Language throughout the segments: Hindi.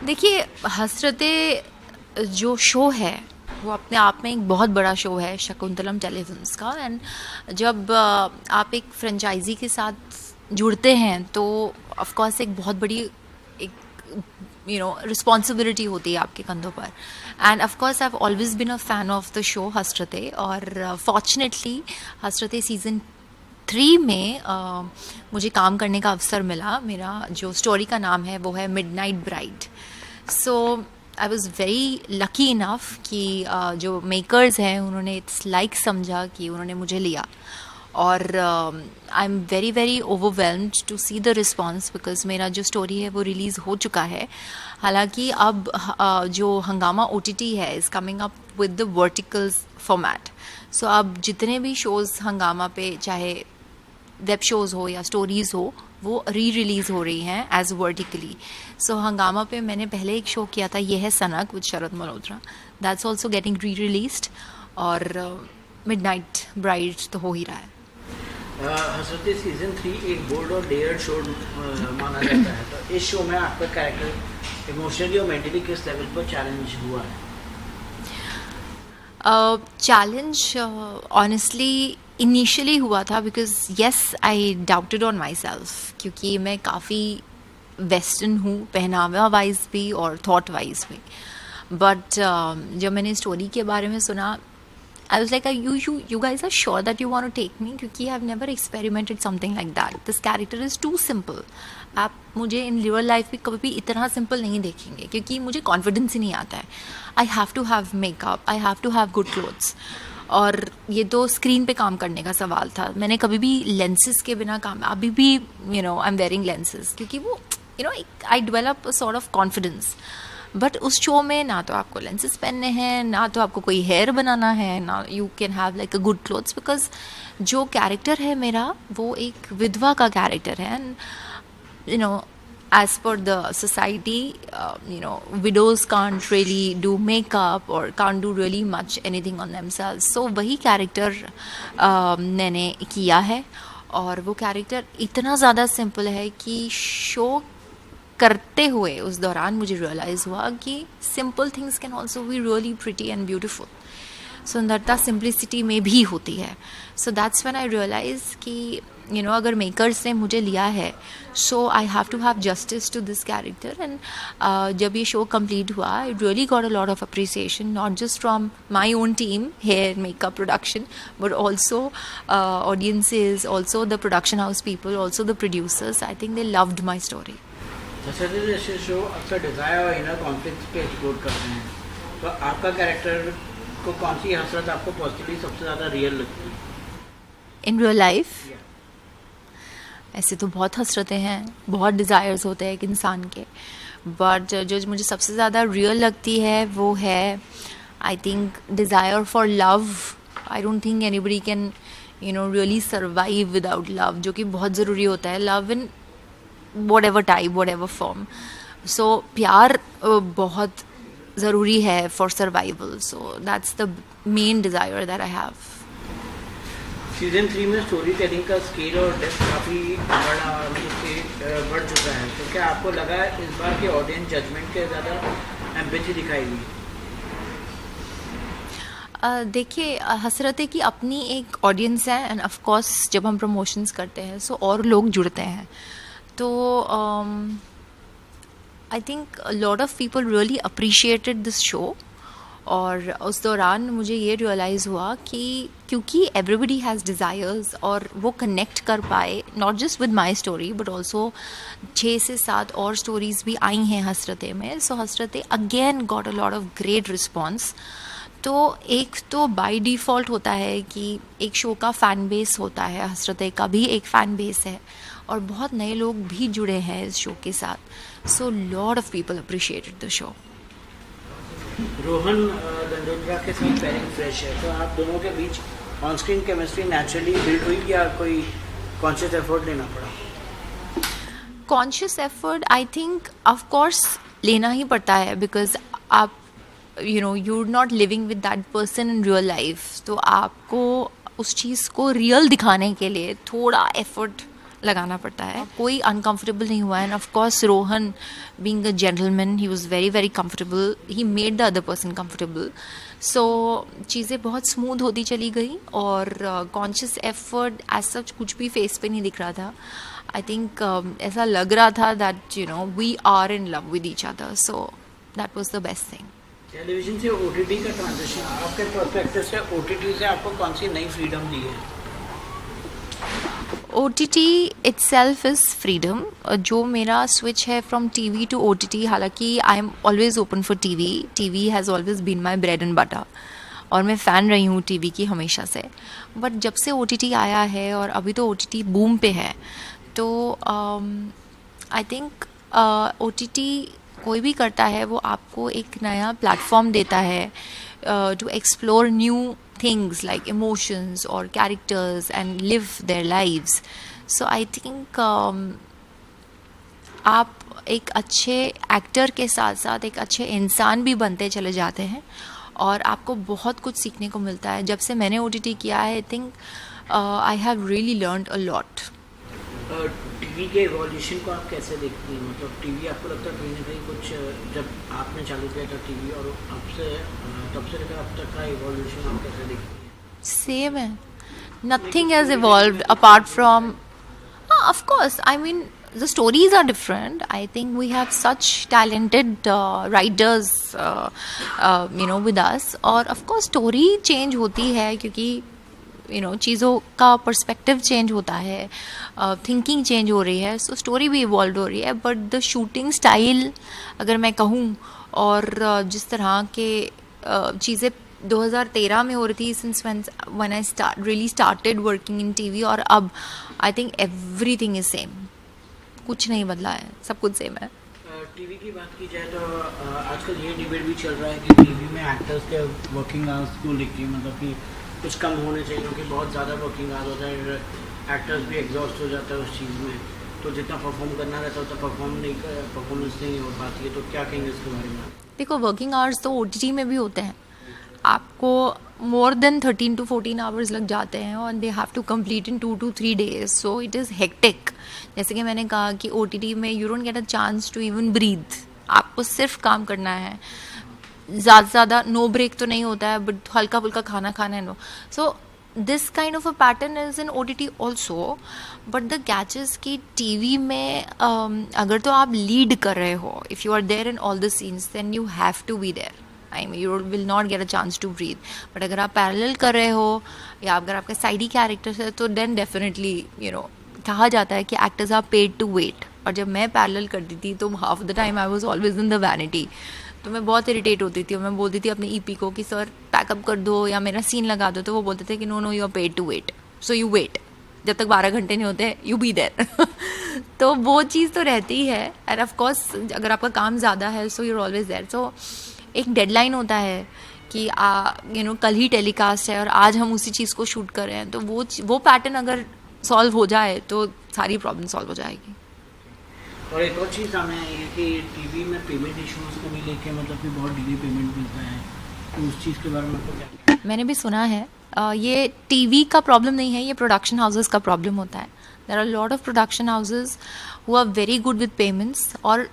देखिए, हसरतें जो शो है वो अपने आप में एक बहुत बड़ा शो है शकुंतलम टेलीफिल्म्स का। एंड जब आप एक फ्रेंचाइजी के साथ जुड़ते हैं तो ऑफ कोर्स एक बहुत बड़ी एक रिस्पॉन्सिबिलिटी होती है आपके कंधों पर। And of course I have always been a fan of the show Hasratein, और फॉर्चुनेटली हसरतें सीज़न 3 में मुझे काम करने का अवसर मिला। मेरा जो स्टोरी का नाम है वो है midnight bride. So I was very lucky enough कि जो मेकर्स हैं उन्होंने इट्स लाइक समझा कि उन्होंने मुझे लिया। और I am very very overwhelmed to see the response, because मेरा जो स्टोरी है वो रिलीज़ हो चुका है। हालांकि अब जो हंगामा OTT है is coming up with the vertical format. So अब जितने भी शोज़ हंगामा पे, चाहे वेब शोज़ हो या स्टोरीज़ हो, वो रिलीज़ हो रही हैं एज वर्टिकली। सो हंगामा पे मैंने पहले एक शो किया था, ये है सनक with Sharad Malhotra, that's also getting released. और मिडनाइट ब्राइड तो हो ही रहा है। हसरतें सीजन 3 एक बोल्ड और डेयर्ड शो माना जाता है, तो इस शो में आपका कैरेक्टर इमोशनली और मेंटली किस लेवल पर चैलेंज हुआ है? चैलेंज ऑनेस्टली इनिशियली हुआ था, because yes I doubted on my self, क्योंकि मैं काफ़ी वेस्टर्न हूँ पहनावा वाइज भी और थॉट वाइज भी। बट जब मैंने स्टोरी के बारे में सुना, I was like, you guys are sure that you want to take me? क्योंकि I've never experimented something like that. This character is too simple. आप मुझे इन रियल लाइफ में कभी भी इतना सिंपल नहीं देखेंगे, क्योंकि मुझे कॉन्फिडेंस ही नहीं आता है। I have to have makeup, I have to have good clothes. और ये तो स्क्रीन पे काम करने का सवाल था। मैंने कभी भी लेंसेज के बिना काम, अभी भी आई एम वेयरिंग लेंसेज, क्योंकि वो I develop a sort of confidence. But उस शो में ना तो आपको लेंसेज पहनने हैं, ना तो आपको कोई हेयर बनाना है, ना you can have like a good clothes, because जो कैरेक्टर है मेरा वो एक विधवा का कैरेक्टर है। And as per the society, widows can't really do makeup or can't do really much anything on themselves. So वही कैरेक्टर मैंने किया है, और वो कैरेक्टर इतना ज़्यादा सिंपल है कि शो करते हुए उस दौरान मुझे रियलाइज़ हुआ कि simple things can also be really pretty and beautiful. सुंदरता सिंप्लिसिटी में भी होती है। So that's when I realise कि अगर मेकर्स ने मुझे लिया है, so I have to have justice to this character. And जब ये शो कंप्लीट हुआ, I really got a lot of appreciation, not just from my own team, hair makeup production, but also audiences, also the production house people, also the producers. I think they loved my story. Hasratein जैसे शो अक्सर डिज़ायर और इनर कॉन्फ्लिक्ट पे एक्सप्लोर करते हैं, तो आपका कैरेक्टर को कौन सी हसरत आपको पॉजिटिवली सबसे ज़्यादा रियल लगती है? इन रियल लाइफ ऐसे तो बहुत हसरतें हैं, बहुत डिज़ायर्स होते हैं एक इंसान के, बट जो मुझे सबसे ज़्यादा रियल लगती है वो है, I think, desire for love. I don't think anybody can really survive without love, जो कि बहुत ज़रूरी होता है। Love in whatever type, whatever form. So प्यार बहुत ज़रूरी है for survival. So that's the main desire that I have. Season 3 में स्टोरी टेलिंग का स्केल और डेप्थ काफ़ी बढ़ चुका है, तो क्या आपको लगा इस बार के ऑडियंस जजमेंट के ज़्यादा एम्पैथी दिखाएगी? देखिए, हसरतें की अपनी एक ऑडियंस है, एंड ऑफ कोर्स जब हम प्रमोशंस करते हैं सो और लोग जुड़ते हैं, तो I think lot of people really appreciated this show. और उस दौरान मुझे ये रियलाइज़ हुआ कि क्योंकि एवरीबडी हैज़ डिज़ायर्स, और वो कनेक्ट कर पाए not just with my story but also 6 से 7 और स्टोरीज़ भी आई हैं हसरतें में। So Hasratein again got a lot of great response. तो एक तो बाय डिफ़ॉल्ट होता है कि एक शो का फ़ैन बेस होता है, हसरतें का भी एक फ़ैन बेस है, और बहुत नए लोग भी जुड़े हैं इस शो के साथ। So lot of people appreciated the show. Rohan Dandotra के साथ पेयरिंग फ्रेश है, तो आप दोनों के बीच on screen chemistry naturally build हुई या कोई कॉन्शियस एफर्ट लेना पड़ा? Conscious effort I think of course लेना ही पड़ता है, बिकॉज आप you're not living with that person in real life, तो आपको उस चीज़ को रियल दिखाने के लिए थोड़ा एफर्ट लगाना पड़ता है, कोई अनकंफर्टेबल नहीं हुआ है. And of course Rohan being a gentleman he was very very comfortable, he made the other person comfortable. So चीज़ें बहुत स्मूथ होती चली गई और कॉन्शियस एफर्ट एज सच कुछ भी फेस पे नहीं दिख रहा था. आई थिंक ऐसा लग रहा था that we are in love with each other. So that was the best thing. Television से ओटीटी का ट्रांजिशन, आपके पर्सपेक्टिव से ओटीटी से आपको कौन सी नई फ्रीडम दी है? OTT itself is freedom. जो मेरा स्विच है फ्रॉम TV टू OTT, हालांकि I am always open for TV has always been my bread and butter और मैं फ़ैन रही हूँ TV की हमेशा से. बट जब से OTT आया है और अभी तो OTT बूम पे है, तो आई थिंक OTT कोई भी करता है वो आपको एक नया प्लेटफॉर्म देता है to explore new things like emotions or characters and live their lives. So I think आप एक अच्छे एक्टर के साथ साथ एक अच्छे इंसान भी बनते चले जाते हैं और आपको बहुत कुछ सीखने को मिलता है. जब से मैंने OTT किया है, I think I have really learned a lot. TV के इवोल्यूशन को आप कैसे देखती हैं? मतलब टीवी आपको लगता है कहीं ना कहीं कुछ, जब आपने चालू किया था टीवी और तब से लेकर अब तक का इवोल्यूशन आप कैसे देखती हैं? सेम है, nothing has evolved apart from of course, I mean the stories are different. I think we have such talented writers with us, और of course story change होती है क्योंकि चीज़ों का पर्सपेक्टिव चेंज होता है, थिंकिंग चेंज हो रही है, सो स्टोरी भी इवॉल्व हो रही है. बट द शूटिंग स्टाइल अगर मैं कहूँ और जिस तरह के चीज़ें 2013 में हो रही थी, since when I really started working in TV, और अब I think everything is same. कुछ नहीं बदला है, सब कुछ सेम है. टीवी की बात की जाए तो आजकल ये डिबेट भी चल रहा है कि टीवी में एक्टर्स के वर्किंग आवर्स को लेके, मतलब कि कुछ कम होने चाहिए क्योंकि बहुत ज़्यादा वर्किंग आवर्स होता है, एक्टर्स भी एग्जॉस्ट हो जाता है उस चीज़ में, तो जितना परफॉर्म करना रहता है उतना परफॉर्मेंस नहीं हो पाती है. तो क्या कहेंगे इसके बारे में? देखो, वर्किंग आवर्स तो OTT में भी होते हैं. आपको मोर देन 13 to 14 आवर्स लग जाते हैं और they have to complete in 2 to 3 days. So it is hectic. जैसे कि मैंने कहा कि OTT में you don't get a chance to even breathe. आपको सिर्फ काम करना है, ज़्यादा नो ब्रेक तो नहीं होता है, बट हल्का फुल्का खाना खाना है. No, so this kind of a pattern is in OTT also. But the catch is कि TV में अगर तो आप लीड कर रहे हो, if you are there in all the scenes, then you have to be there. I mean you will not get a chance to breathe. But अगर आप पैरेलल कर रहे हो या अगर आपका साइडी कैरेक्टर्स है, तो देन डेफिनेटली कहा जाता है कि actors are paid to wait. और जब मैं पैरेलल करती थी तो half the time I was always in the vanity. तो मैं बहुत इरिटेट होती थी और मैं बोलती थी अपने EP को कि सर पैकअप कर दो या मेरा सीन लगा दो. तो वो बोलते थे कि no you are paid to wait, so you wait. जब तक 12 घंटे नहीं होते, यू बी देयर. तो वो चीज़ तो रहती ही है. एंड ऑफ कोर्स अगर आपका काम ज़्यादा है, so you are always there. So एक डेडलाइन होता है कि कल ही टेलीकास्ट है और आज हम उसी चीज़ को शूट कर रहे हैं. तो वो पैटर्न अगर सॉल्व हो जाए तो सारी प्रॉब्लम सॉल्व हो जाएगी. और एक और चीज़ सामने आई है कि टीवी में पेमेंट इश्यूज को भी लेके, मतलब कि बहुत डिले पेमेंट मिलता है, तो उस चीज़ के बारे में आपको क्या? मैंने भी सुना है. ये TV का प्रॉब्लम नहीं है, ये प्रोडक्शन हाउसेस का प्रॉब्लम होता है. There are lot of production houses who are very good with payments. और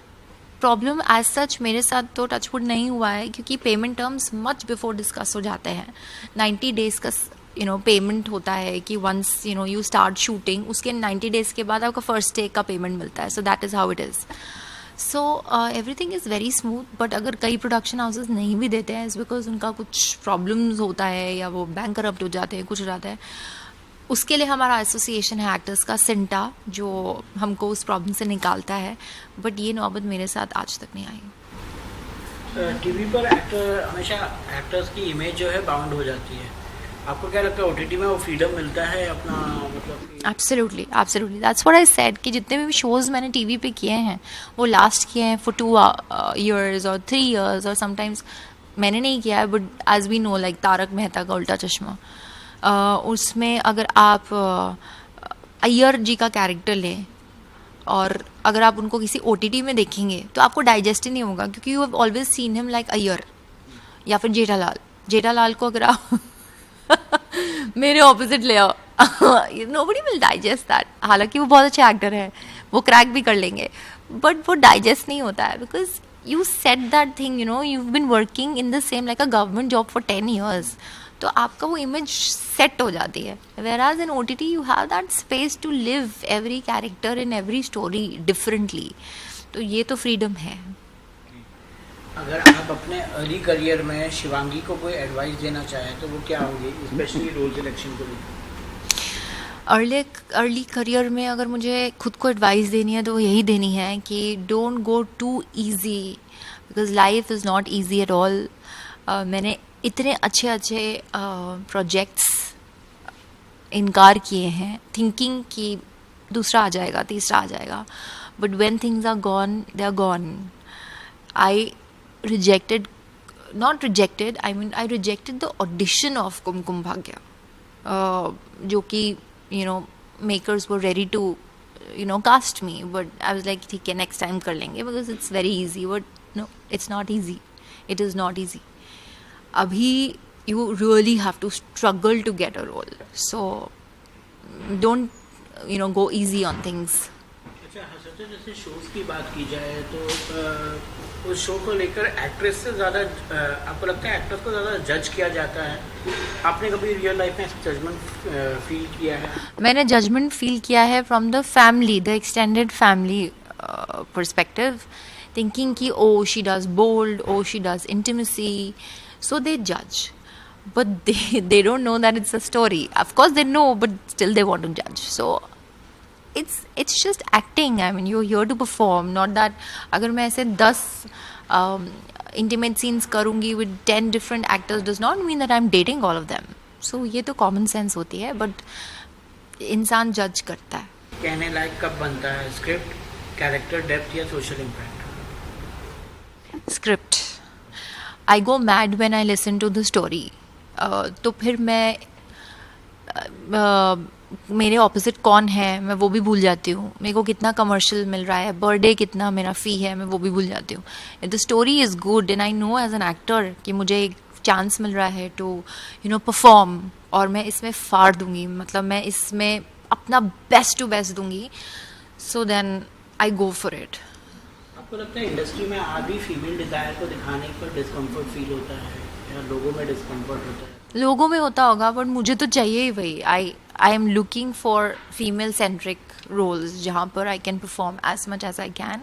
प्रॉब्लम एज सच मेरे साथ तो टचवुड नहीं हुआ है क्योंकि payment terms much before discuss हो जाते हैं. 90 डेज़ का पेमेंट होता है कि वंस यू स्टार्ट शूटिंग, उसके 90 डेज़ के बाद आपका फर्स्ट डे का पेमेंट मिलता है. So that is how it is. So everything is very smooth. But अगर कई प्रोडक्शन हाउसेस नहीं भी देते हैं, इज़ बिकॉज उनका कुछ प्रॉब्लम्स होता है या वो बैंक करप्ट हो जाते हैं, कुछ हो जाता है. उसके लिए हमारा एसोसिएशन है एक्टर्स का, सिंटा, जो हमको उस प्रॉब्लम से निकालता है. बट ये नौबत मेरे साथ आज तक नहीं आई. टीवी पर हमेशा एक्टर्स की इमेज जो है बाउंड हो जाती है. आपको क्या लगता है OTT में वो फ्रीडम मिलता है अपना, मतलब? Absolutely, that's what I said कि जितने भी शोज़ मैंने TV पे किए हैं वो लास्ट किए हैं फॉर 2 years और 3 years, और समटाइम्स मैंने नहीं किया है. But as we know, like Taarak Mehta Ka Ooltah चश्मा, उसमें अगर आप अय्यर जी का कैरेक्टर लें और अगर आप उनको किसी OTT में देखेंगे तो आपको डाइजेस्ट ही नहीं होगा, क्योंकि you have always seen him like Iyer. या फिर जेठालाल को अगर आप मेरे ऑपोजिट ले आओ, नोबडी विल डाइजेस्ट दैट. हालांकि वो बहुत अच्छे एक्टर हैं, वो क्रैक भी कर लेंगे, बट वो डाइजेस्ट नहीं होता है because you said that thing, you've been working in the same like a government job for 10 years, तो आपका वो इमेज सेट हो जाती है. whereas in OTT you have that space to live every character in every story differently, तो ये तो फ्रीडम है. अगर आप अपने अर्ली करियर में शिवांगी को कोई एडवाइस देना चाहें तो वो क्या होगी, स्पेशली रोल सिलेक्शन को लेकर? अर्ली करियर में अगर मुझे खुद को एडवाइस देनी है तो वो यही देनी है कि don't go too easy, because life is not easy at all. मैंने इतने अच्छे अच्छे प्रोजेक्ट्स इनकार किए हैं थिंकिंग कि दूसरा आ जाएगा, तीसरा आ जाएगा, but when things are gone they are gone. I rejected I mean I rejected the audition of Kumkum Bhagya, जो कि makers were ready to cast me, but I was like ठीक है next time कर लेंगे because it's very easy, but no, it's not easy. It is not easy. अभी you really have to struggle to get a role, so don't go easy on things. अच्छा, जैसे शोज की बात की जाए तो उस शो को लेकर एक्ट्रेस से ज़्यादा आपको लगता है एक्ट्रेस को ज़्यादा जज किया जाता है? आपने कभी रियल लाइफ में जजमेंट फील किया है? मैंने जजमेंट फील किया है from the family, the extended family perspective, thinking कि oh she does bold, oh she does intimacy, so they जज, but they don't know that it's a story. Of course they know, but still they want to judge. So it's just acting. I mean, you're here to perform, not that अगर मैं ऐसे 10 intimate scenes करूँगी with 10 different actors does not mean that I'm dating all of them. So ये तो common sense होती है, but इंसान जज करता है. कहने लायक कब बनता है स्क्रिप्ट, कैरेक्टर डेप्थ या social impact? Script. I go mad when I listen to the story. तो फिर मैं मेरे ऑपोजिट कौन है मैं वो भी भूल जाती हूँ. मेरे को कितना कमर्शियल मिल रहा है, बर्थडे कितना मेरा फ़ी है, मैं वो भी भूल जाती हूँ. The story is good and I know as an actor कि मुझे एक चांस मिल रहा है टू परफॉर्म, और मैं इसमें फाड़ दूँगी, मतलब मैं इसमें अपना बेस्ट टू बेस्ट दूँगी. So then I go for it. आपको लगता है इंडस्ट्री में अभी फीमेल डिज़ायर को दिखाने पर डिस्कम्फर्ट फील होता है या लोगों में डिस्कम्फर्ट होता है? लोगों में होता होगा, बट मुझे तो चाहिए ही वही. I am looking for female centric roles जहाँ पर I can perform as much as I can,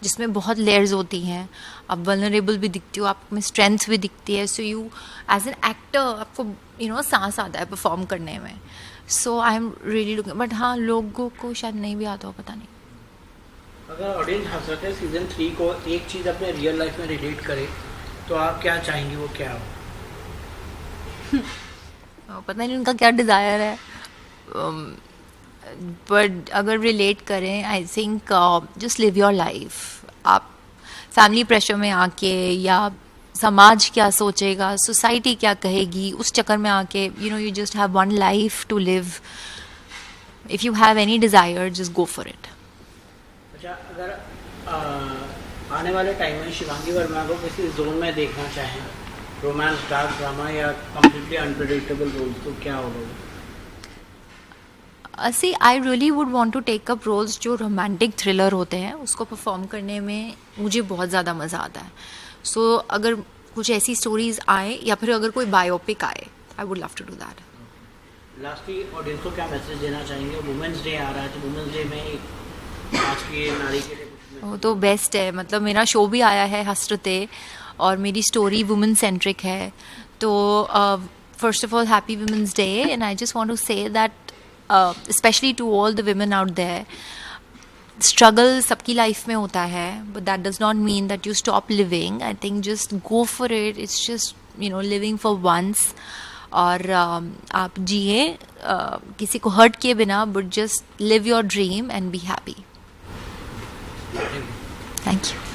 जिसमें बहुत लेयर्स होती हैं. आप वल्नरेबल भी दिखती हो, आप में स्ट्रेंथ भी दिखती है. So you as an actor आपको सांस आता है परफॉर्म करने में. So I am really looking, but हाँ लोगों को शायद नहीं भी आता हो, पता नहीं. अगर ऑडियंस हंसरत है सीजन 3 को एक चीज़ अपने रियल लाइफ में रिलेट करे तो आप क्या चाहेंगे वो क्या हो? पता नहीं उनका क्या डिज़ायर है, बट अगर रिलेट करें आई think just live your life. आप फैमिली प्रेशर में आके या समाज क्या सोचेगा, सोसाइटी क्या कहेगी, उस चक्कर में आके you just have one life to live. If you have any desire just go for it. अच्छा, अगर आने वाले टाइम में शिवांगी वर्मा को किसी जोन में देखना चाहें, रोमांस, डार्क ड्रामा या कम्प्लीटली अनप्रेडिक्टेबल रोल्स, तो क्या होगा? See I really would want to take up roles जो रोमांटिक थ्रिलर होते हैं, उसको परफॉर्म करने में मुझे बहुत ज़्यादा मज़ा आता है. सो अगर कुछ ऐसी स्टोरीज आए या फिर अगर कोई बायोपिक आए, I would love to do that. Lastly audience को क्या मैसेज देना चाहेंगे? वुमेंस डे आ रहा है, तो वुमेंस डे में आज की नारी के लिए वो तो बेस्ट है. मतलब मेरा शो भी आया है हसरते, और मेरी स्टोरी वुमेन सेंट्रिक है. तो first of all happy women's day, and I just want to say that specially to all the women out there, struggle सबकी लाइफ में होता है, but that does not mean that you stop living. I think just go for it. It's just living for once. और आप जिए किसी को हर्ट किए बिना, but just live your dream and be happy. Thank you. Thank you.